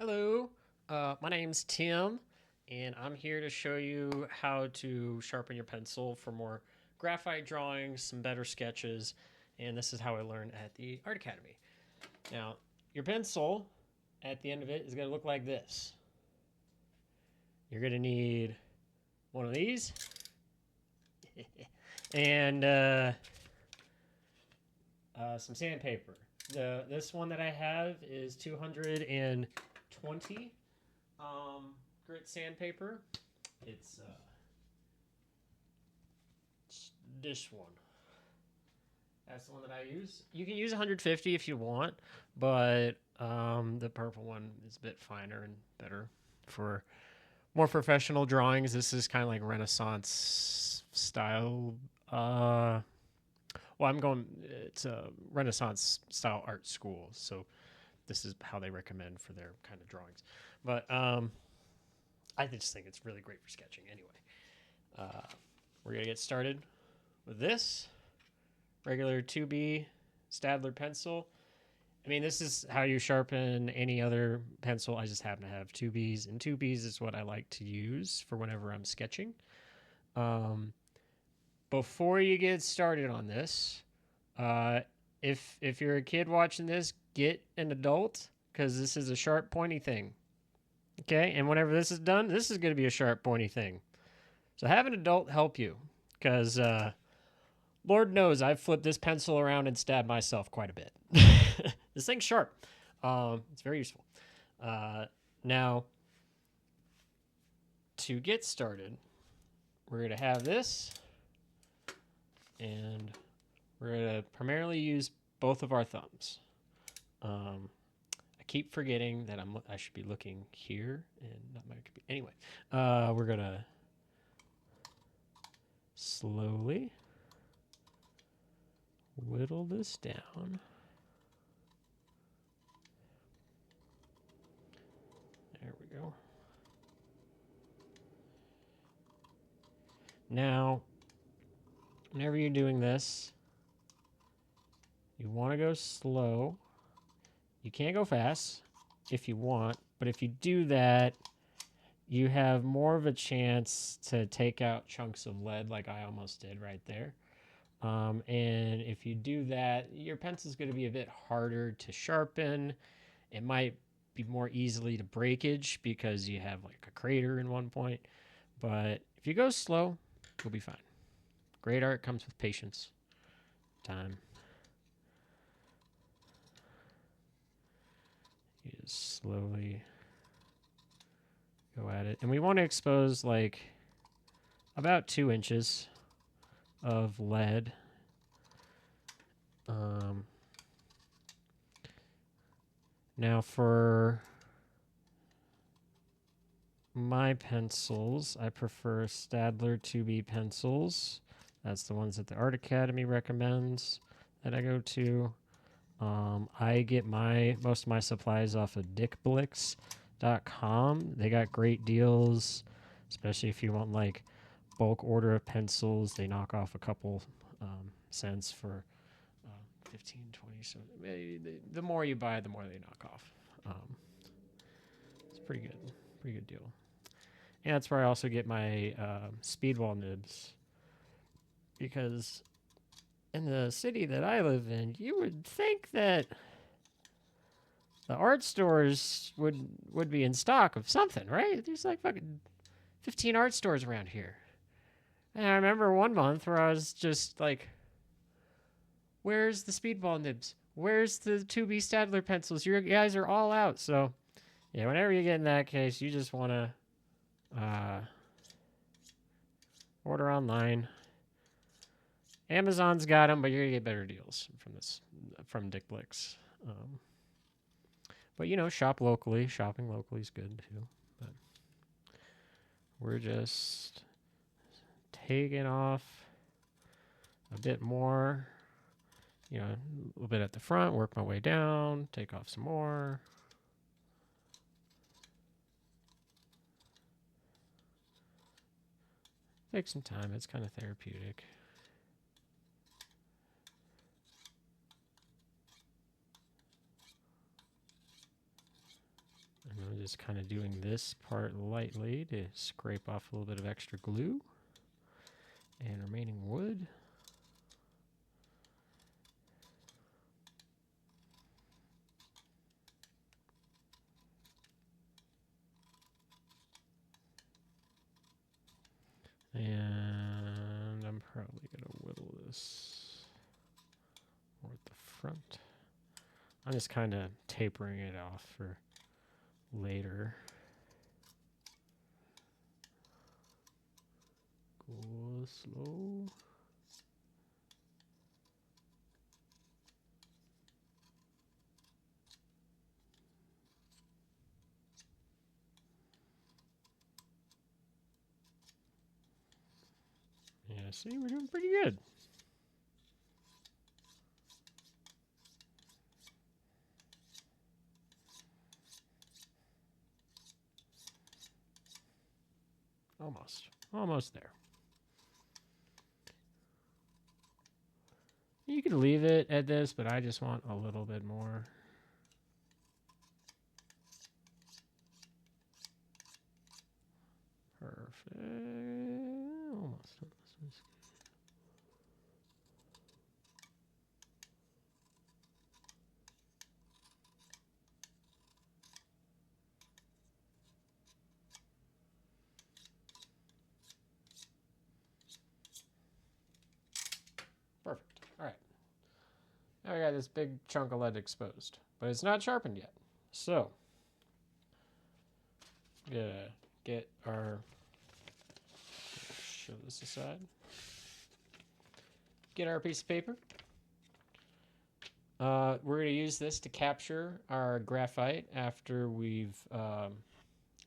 Hello, my name's Tim, and I'm here to show you how to sharpen your pencil for more graphite drawings, some better sketches, and this is how I learned at the Art Academy. Now, your pencil at the end of it is going to look like this. You're going to need one of these, and some sandpaper. This one that I have is 220 grit sandpaper. It's this one. That's the one that I use. You can use 150 if you want, but the purple one is a bit finer and better for more professional drawings. This is kind of like Renaissance style. Well, it's a Renaissance style art school, so this is how they recommend for their kind of drawings. But I just think it's really great for sketching anyway. We're going to get started with this regular 2B Staedtler pencil. I mean, this is how you sharpen any other pencil. I just happen to have 2Bs, and 2Bs is what I like to use for whenever I'm sketching. Before you get started on this, if you're a kid watching this, get an adult because this is a sharp, pointy thing. Okay, and whenever this is done, this is going to be a sharp, pointy thing. So have an adult help you because Lord knows I've flipped this pencil around and stabbed myself quite a bit. This thing's sharp. It's very useful. Now, to get started, we're going to have this, and we're going to primarily use both of our thumbs. I keep forgetting that I should be looking here and not my computer. Anyway, we're going to slowly whittle this down. There we go. Now, whenever you're doing this, you want to go slow. You can't go fast if you want, but if you do that, you have more of a chance to take out chunks of lead like I almost did right there. And if you do that, your pencil's going to be a bit harder to sharpen. It might be more easily to breakage because you have like a crater in one point. But if you go slow, you'll be fine. Great art comes with patience, time. You just slowly go at it. And we want to expose like about 2 inches of lead. Now for my pencils, I prefer Staedtler 2B pencils. That's the ones that the Art Academy recommends that I go to. I get most of my supplies off of dickblix.com. They got great deals, especially if you want like bulk order of pencils. They knock off a couple cents for 15, 20. So the more you buy, the more they knock off. It's pretty good deal. And that's where I also get my speedball nibs, because in the city that I live in, you would think that the art stores would be in stock of something, right? There's like fucking 15 art stores around here. And I remember one month where I was just like, where's the speedball nibs? Where's the 2B Staedtler pencils? You guys are all out. So, yeah, whenever you get in that case, you just want to order online. Amazon's got them, but you're gonna get better deals from Dick Blix. But you know, shop locally. Shopping locally is good too. But we're just taking off a bit more. You know, a little bit at the front. Work my way down. Take off some more. Take some time. It's kind of therapeutic. And I'm just kind of doing this part lightly to scrape off a little bit of extra glue and remaining wood. And I'm probably going to whittle this more at the front. I'm just kind of tapering it off for later. Go slow. Yeah, see, we're doing pretty good. Almost there. You could leave it at this, but I just want a little bit more. Perfect. Almost. Perfect. All right. Now we got this big chunk of lead exposed, but it's not sharpened yet. So, gotta get our, show this aside. Get our piece of paper. We're going to use this to capture our graphite after we've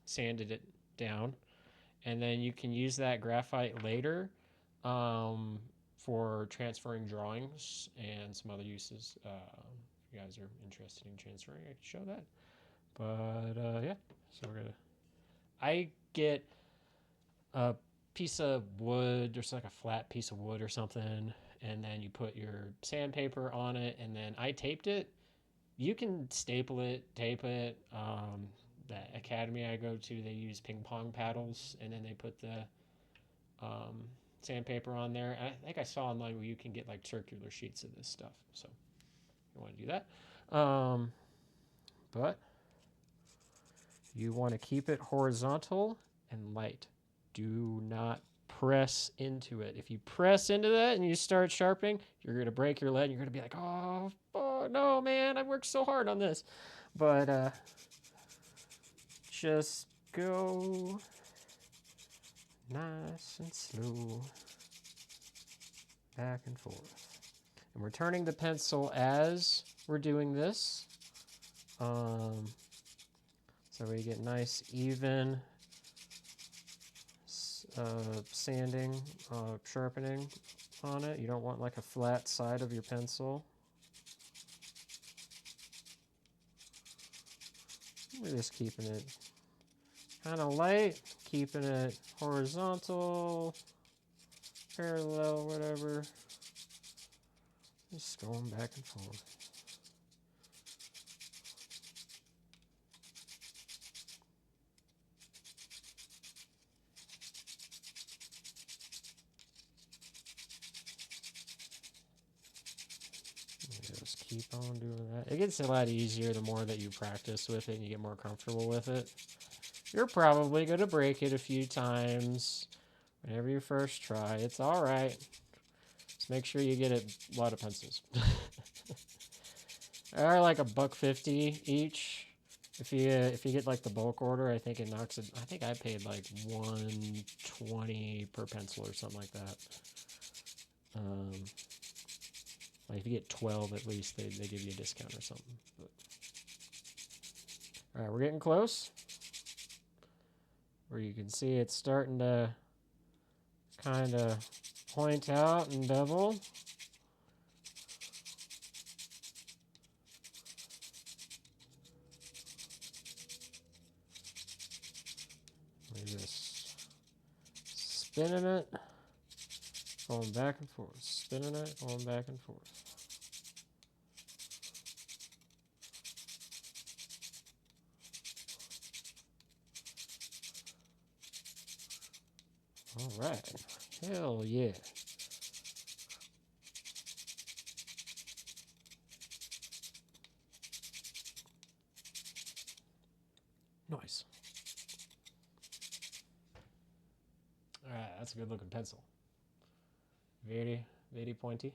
sanded it down. And then you can use that graphite later for transferring drawings and some other uses. If you guys are interested in transferring, I can show that. But yeah, so we're going to... I get a piece of wood, there's like a flat piece of wood or something, and then you put your sandpaper on it, and then I taped it. You can staple it, tape it. The academy I go to, they use ping pong paddles, and then they put the sandpaper on there. I think I saw online where you can get like circular sheets of this stuff, so you want to do that. But you want to keep it horizontal and light. Do not press into it. If you press into that and you start sharpening, you're going to break your lead. You're going to be like, oh, no, man, I worked so hard on this. But just go nice and slow, back and forth. And we're turning the pencil as we're doing this. So we get nice, even sanding, sharpening on it. You don't want like a flat side of your pencil. We're just keeping it kind of light, keeping it horizontal, parallel, whatever. Just going back and forth. Just keep on doing that. It gets a lot easier the more that you practice with it and you get more comfortable with it. You're probably going to break it a few times whenever you first try. It's all right. Just make sure you get a lot of pencils. They're like $1.50 each. If you get like the bulk order, I think it knocks it. I think I paid like $1.20 per pencil or something like that. Like if you get 12 at least, they give you a discount or something. But. All right, we're getting close. Where you can see it's starting to kind of point out and bevel. We're just spinning it, going back and forth, spinning it, going back and forth. All right. Hell yeah. Nice. All right, that's a good looking pencil. Very, very pointy.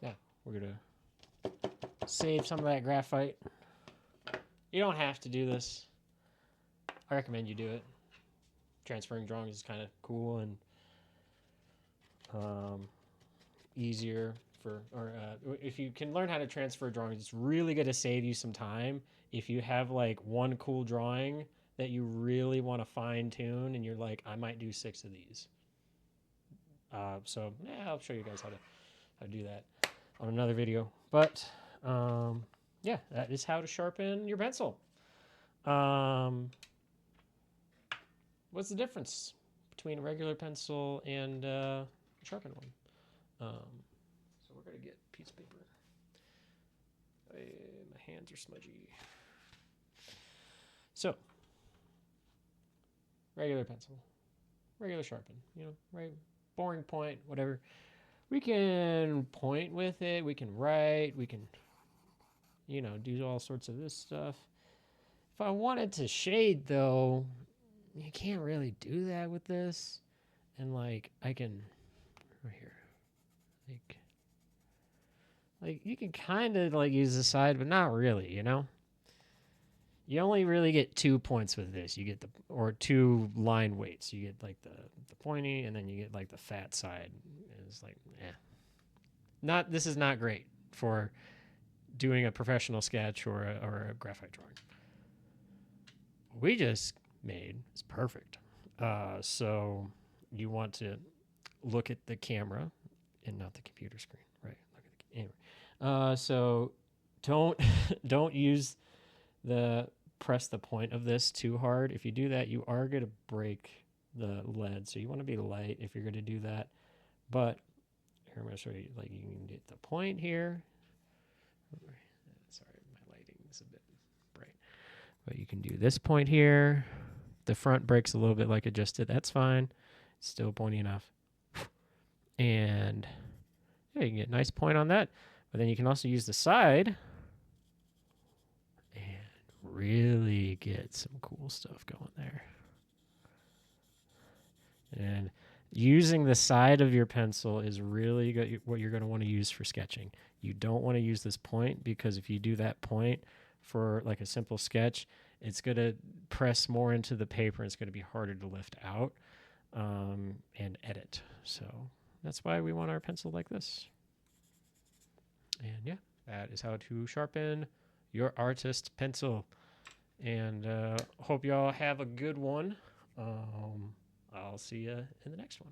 Now, we're going to save some of that graphite. You don't have to do this. I recommend you do it. Transferring drawings is kind of cool and easier if you can learn how to transfer drawings, it's really going to save you some time. If you have like one cool drawing that you really want to fine tune and you're like, I might do 6 of these. So yeah, I'll show you guys how to do that on another video. But yeah, that is how to sharpen your pencil. What's the difference between a regular pencil and a sharpened one? So we're going to get a piece of paper. My hands are smudgy. So, regular pencil, regular sharpen, right? Boring point, whatever. We can point with it. We can write. We can, do all sorts of this stuff. If I wanted to shade, though, you can't really do that with this. And, like, I can, right here, like you can kind of, like, use the side, but not really, You only really get 2 points with this. You get or 2 line weights. You get, like, the pointy, and then you get, like, the fat side. It's like, this is not great for doing a professional sketch or a graphite drawing. What we just made is perfect. So you want to look at the camera and not the computer screen, right? Look at anyway. So don't use press the point of this too hard. If you do that, you are going to break the lead. So you want to be light if you're going to do that. But here, I'm going to show you, like, you can get the point here. Sorry, my lighting is a bit bright. But you can do this point here. The front breaks a little bit like it just did. That's fine. It's still pointy enough. And yeah, you can get a nice point on that. But then you can also use the side and really get some cool stuff going there. And using the side of your pencil is really good, what you're going to want to use for sketching. You don't want to use this point, because if you do that point for like a simple sketch, it's going to press more into the paper. And it's going to be harder to lift out and edit. So that's why we want our pencil like this. And yeah, that is how to sharpen your artist pencil. And hope y'all have a good one. I'll see you in the next one.